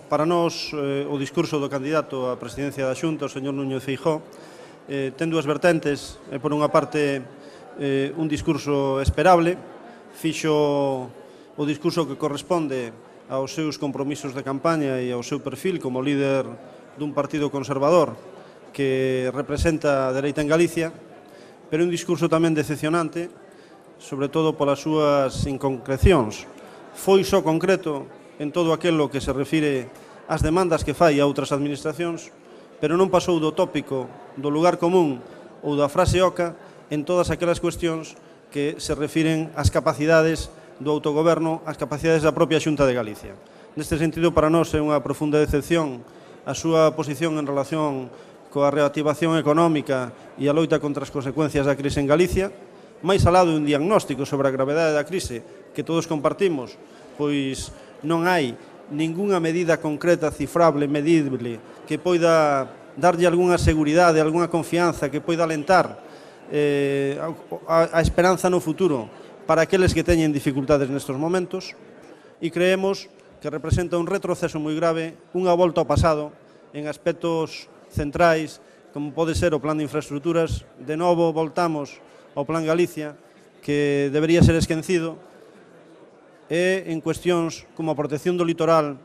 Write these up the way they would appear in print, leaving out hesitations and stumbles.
Para nós, o discurso do candidato á presidencia da Xunta, o señor Núñez Feijóo, ten dúas vertentes. Por unha parte, un discurso esperable, fixo o discurso que corresponde aos seus compromisos de campaña e ao seu perfil como líder dun partido conservador que representa a dereita en Galicia, pero un discurso tamén decepcionante, sobre todo polas súas inconcrecións. Foi só concreto en todo aquilo que se refire ás demandas que fai a outras administracións, pero non pasou do tópico, do lugar común ou da frase oca en todas aquelas cuestións que se refiren ás capacidades do autogoberno, ás capacidades da propia Xunta de Galicia. Neste sentido, para nós é unha profunda decepción a súa posición en relación coa reactivación económica e a loita contra as consecuencias da crise en Galicia, máis alá dun diagnóstico sobre a gravedade da crise que todos compartimos, pois non hai ningunha medida concreta, cifrable, medible, que poida darlle algunha seguridade, algunha confianza, que poida alentar a esperanza no futuro para aqueles que teñen dificultades nestes momentos, e creemos que representa un retroceso moi grave, unha volta ao pasado en aspectos centrais, como pode ser o plan de infraestructuras. De novo voltamos ao plan Galicia, que debería ser esquecido, e en cuestións como a protección do litoral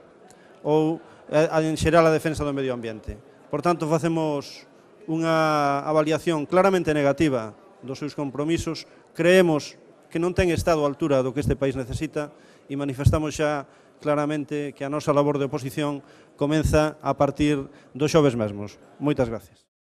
ou en xeral a defensa do medio ambiente. Por tanto, facemos unha avaliación claramente negativa dos seus compromisos. Creemos que non ten estado á altura do que este país necesita e manifestamos xa claramente que a nosa labor de oposición comeza a partir dos xoves mesmos. Moitas gracias.